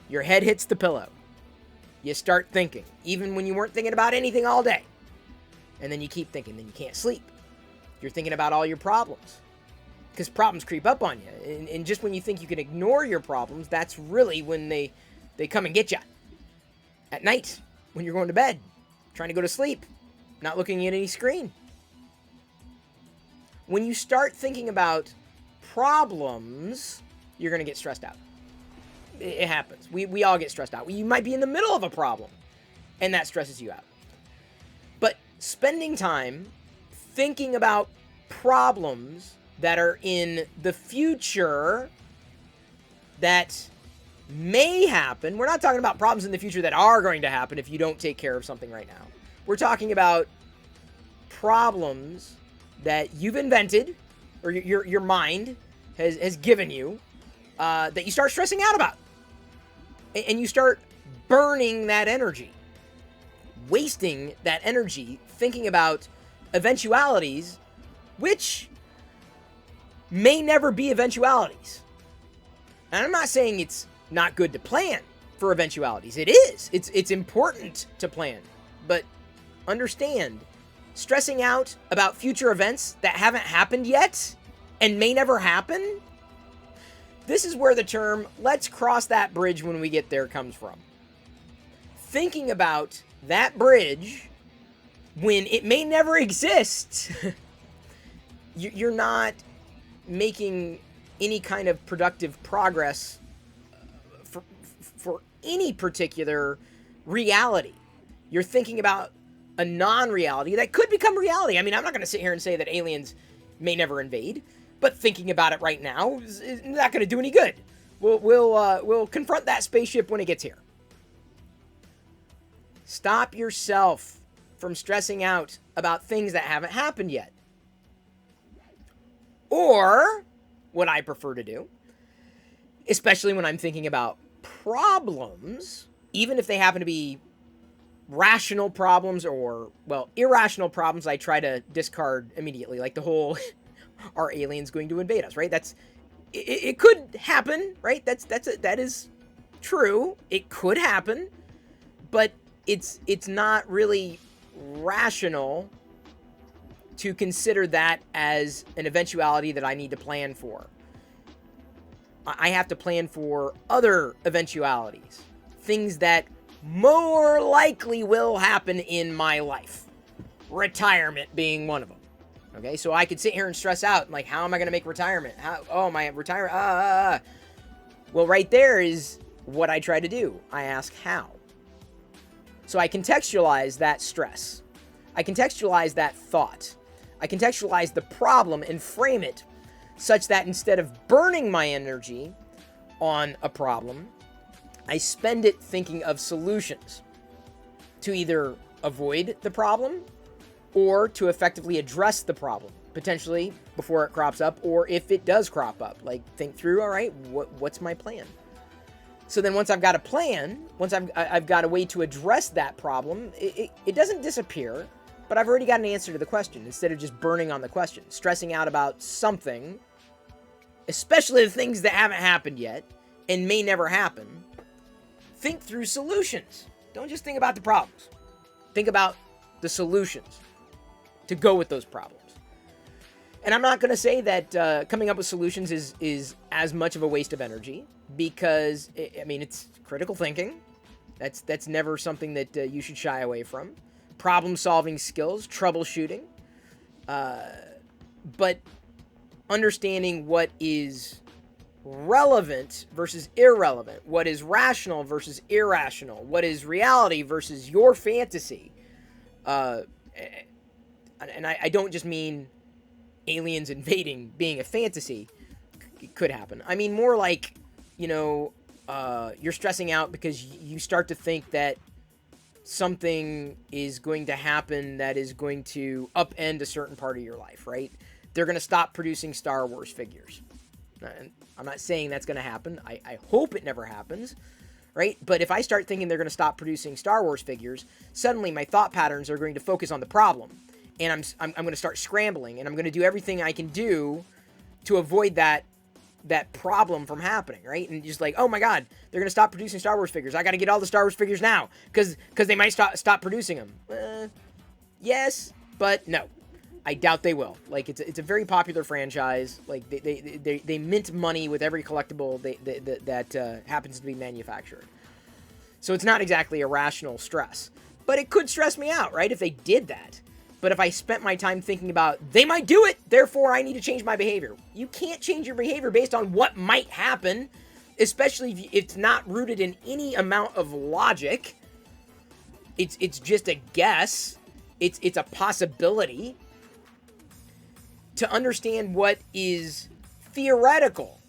Your head hits the pillow. You start thinking, even when you weren't thinking about anything all day. And then you keep thinking, then you can't sleep. You're thinking about all your problems. Because problems creep up on you. And just when you think you can ignore your problems, that's really when they come and get you. At night, when you're going to bed, trying to go to sleep, not looking at any screen. When you start thinking about problems, you're going to get stressed out. It happens. We all get stressed out. You might be in the middle of a problem, and that stresses you out. But spending time thinking about problems that are in the future that may happen. We're not talking about problems in the future that are going to happen if you don't take care of something right now. We're talking about problems that you've invented, or your mind has given you, that you start stressing out about. And you start burning that energy, wasting that energy thinking about eventualities, which may never be eventualities. And I'm not saying it's not good to plan for eventualities. It is. It's important to plan. But understand, stressing out about future events that haven't happened yet and may never happen, this is where the term, let's cross that bridge when we get there, comes from. Thinking about that bridge when it may never exist, you're not making any kind of productive progress for any particular reality. You're thinking about a non-reality that could become reality. I mean, I'm not going to sit here and say that aliens may never invade, but thinking about it right now is not going to do any good. We'll confront that spaceship when it gets here. Stop yourself from stressing out about things that haven't happened yet. Or, what I prefer to do, especially when I'm thinking about problems, even if they happen to be rational problems or, well, irrational problems, I try to discard immediately. Like the whole, are aliens going to invade us, right? It could happen, right? That is true. It could happen, but it's not really rational to consider that as an eventuality that I need to plan for. I have to plan for other eventualities, things that more likely will happen in my life. Retirement being one of them. Okay, so I could sit here and stress out, like, how am I going to make retirement? My retirement, Well, right there is what I try to do. I ask how. So I contextualize that stress. I contextualize that thought. I contextualize the problem and frame it such that instead of burning my energy on a problem, I spend it thinking of solutions to either avoid the problem or to effectively address the problem, potentially before it crops up, or if it does crop up. Like, think through, all right, what's my plan? So then once I've got a plan, once I've got a way to address that problem, it doesn't disappear, but I've already got an answer to the question instead of just burning on the question, stressing out about something, especially the things that haven't happened yet and may never happen. Think through solutions. Don't just think about the problems. Think about the solutions to go with those problems. And I'm not going to say that coming up with solutions is as much of a waste of energy, because, it's critical thinking. That's never something that you should shy away from. Problem-solving skills, troubleshooting. But understanding what is relevant versus irrelevant, what is rational versus irrational, what is reality versus your fantasy. And I don't just mean aliens invading being a fantasy. It could happen. I mean more like, you're stressing out because you start to think that something is going to happen that is going to upend a certain part of your life, right? They're going to stop producing Star Wars figures. And I'm not saying that's going to happen. I hope it never happens, right? But if I start thinking they're going to stop producing Star Wars figures, suddenly my thought patterns are going to focus on the problem. And I'm going to start scrambling, and I'm going to do everything I can do to avoid that that problem from happening, right? And just like, oh my God, they're going to stop producing Star Wars figures. I got to get all the Star Wars figures now because they might stop producing them. Yes, but no. I doubt they will. Like, it's a very popular franchise. Like, they mint money with every collectible that happens to be manufactured. So it's not exactly a rational stress. But it could stress me out, right, if they did that. But if I spent my time thinking about, they might do it, therefore I need to change my behavior. You can't change your behavior based on what might happen, especially if it's not rooted in any amount of logic. It's just a guess. It's a possibility. To understand what is theoretical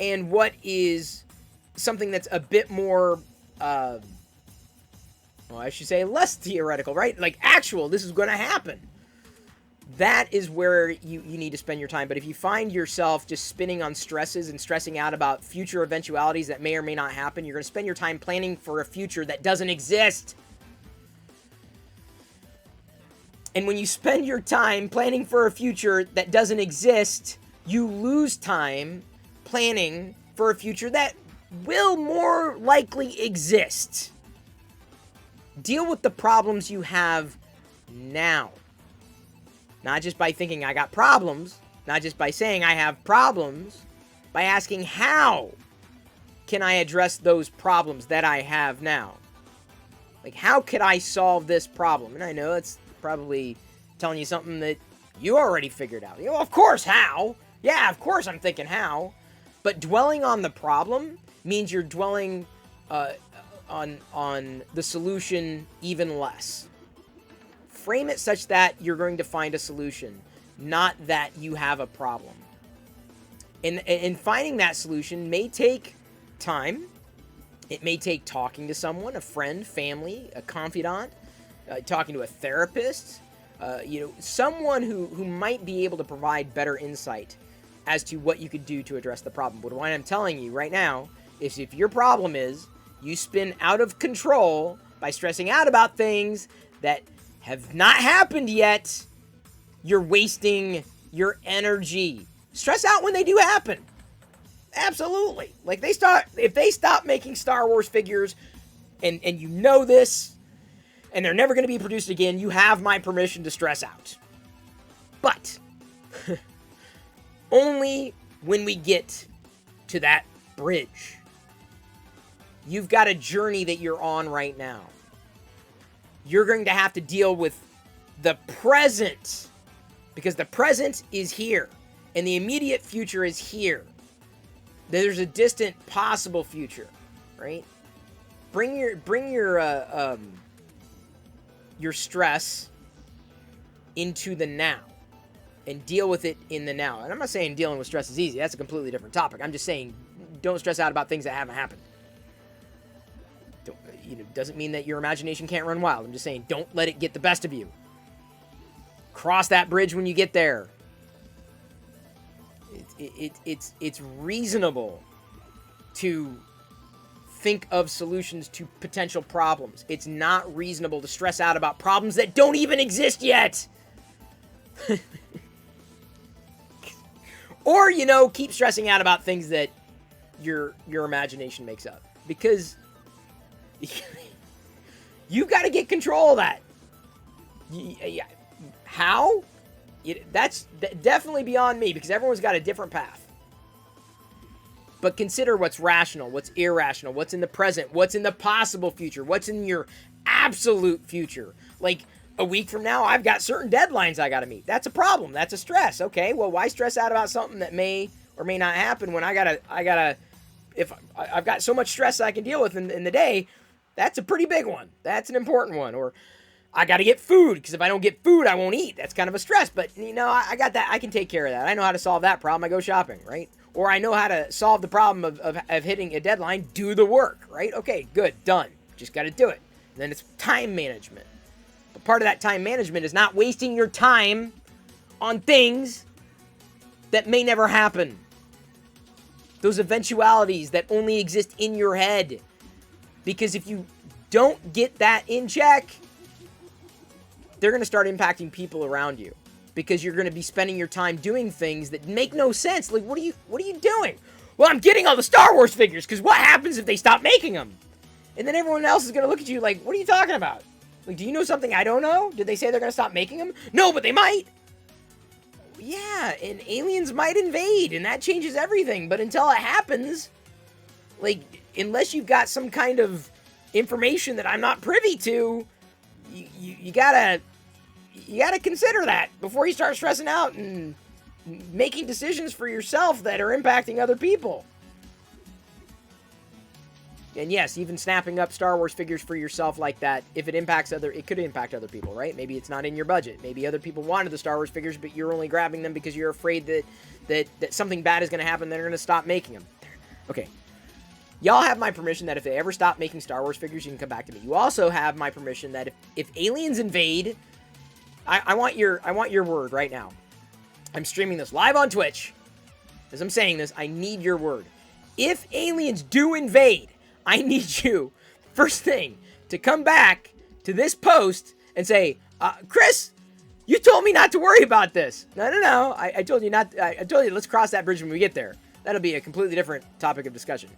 and what is something that's a bit more, well, I should say less theoretical, right? Like actual, this is going to happen. That is where you need to spend your time. But if you find yourself just spinning on stresses and stressing out about future eventualities that may or may not happen, you're going to spend your time planning for a future that doesn't exist. And when you spend your time planning for a future that doesn't exist, you lose time planning for a future that will more likely exist. Deal with the problems you have now. Not just by thinking I got problems, not just by saying I have problems, by asking how can I address those problems that I have now? Like, how could I solve this problem? And I know it's probably telling you something that you already figured out. You know, of course, how? Yeah, of course I'm thinking how. But dwelling on the problem means you're dwelling on the solution even less. Frame it such that you're going to find a solution, not that you have a problem. And finding that solution may take time. It may take talking to someone, a friend, family, a confidant, talking to a therapist, someone who might be able to provide better insight as to what you could do to address the problem. But what I'm telling you right now is if your problem is you spin out of control by stressing out about things that have not happened yet, you're wasting your energy. Stress out when they do happen. Absolutely. Like if they stop making Star Wars figures and you know this, and they're never going to be produced again, you have my permission to stress out. But only when we get to that bridge. You've got a journey that you're on right now. You're going to have to deal with the present, because the present is here and the immediate future is here. There's a distant possible future, right? Bring your stress into the now and deal with it in the now. And I'm not saying dealing with stress is easy. That's a completely different topic. I'm just saying don't stress out about things that haven't happened. Doesn't mean that your imagination can't run wild. I'm just saying don't let it get the best of you. Cross that bridge when you get there. It's reasonable to think of solutions to potential problems. It's not reasonable to stress out about problems that don't even exist yet. Or, keep stressing out about things that your imagination makes up. Because you got to get control of that. How? That's definitely beyond me, because everyone's got a different path. But consider what's rational, what's irrational, what's in the present, what's in the possible future, what's in your absolute future. Like, a week from now, I've got certain deadlines I got to meet. That's a problem. That's a stress. Okay, well, why stress out about something that may or may not happen when if I've got so much stress I can deal with in the day? That's a pretty big one. That's an important one. Or I got to get food, because if I don't get food, I won't eat. That's kind of a stress. But, I got that. I can take care of that. I know how to solve that problem. I go shopping, right? Or I know how to solve the problem of hitting a deadline. Do the work, right? Okay, good, done. Just got to do it. And then it's time management. But part of that time management is not wasting your time on things that may never happen. Those eventualities that only exist in your head. Because if you don't get that in check, they're going to start impacting people around you. because you're going to be spending your time doing things that make no sense. Like, what are you doing? Well, I'm getting all the Star Wars figures, because what happens if they stop making them? And then everyone else is going to look at you like, what are you talking about? Like, do you know something I don't know? Did they say they're going to stop making them? No, but they might. Yeah, and aliens might invade, and that changes everything. But until it happens, like, unless you've got some kind of information that I'm not privy to, you gotta consider that before you start stressing out and making decisions for yourself that are impacting other people. And yes, even snapping up Star Wars figures for yourself like that, if it could impact other people, right? Maybe it's not in your budget. Maybe other people wanted the Star Wars figures, but you're only grabbing them because you're afraid that something bad is going to happen, they're going to stop making them. Okay. Y'all have my permission that if they ever stop making Star Wars figures, you can come back to me. You also have my permission that if aliens invade, I want your word right now. I'm streaming this live on Twitch. As I'm saying this, I need your word. If aliens do invade, I need you, first thing, to come back to this post and say, Chris, you told me not to worry about this. No. I told you not. I told you let's cross that bridge when we get there. That'll be a completely different topic of discussion.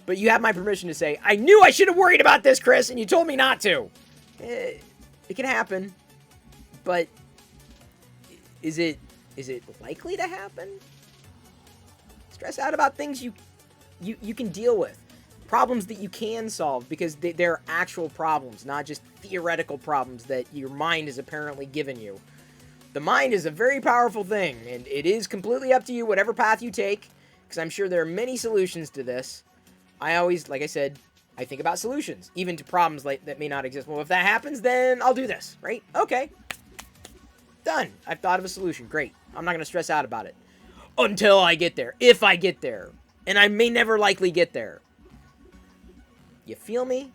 But you have my permission to say, I knew I should have worried about this, Chris, and you told me not to. It can happen, but is it likely to happen? Stress out about things you can deal with. Problems that you can solve, because they're actual problems, not just theoretical problems that your mind has apparently given you. The mind is a very powerful thing, and it is completely up to you whatever path you take, because I'm sure there are many solutions to this. I always, like I said, I think about solutions, even to problems that may not exist. Well, if that happens, then I'll do this, right? Okay. Done. I've thought of a solution. Great. I'm not going to stress out about it. Until I get there. If I get there. And I may never likely get there. You feel me?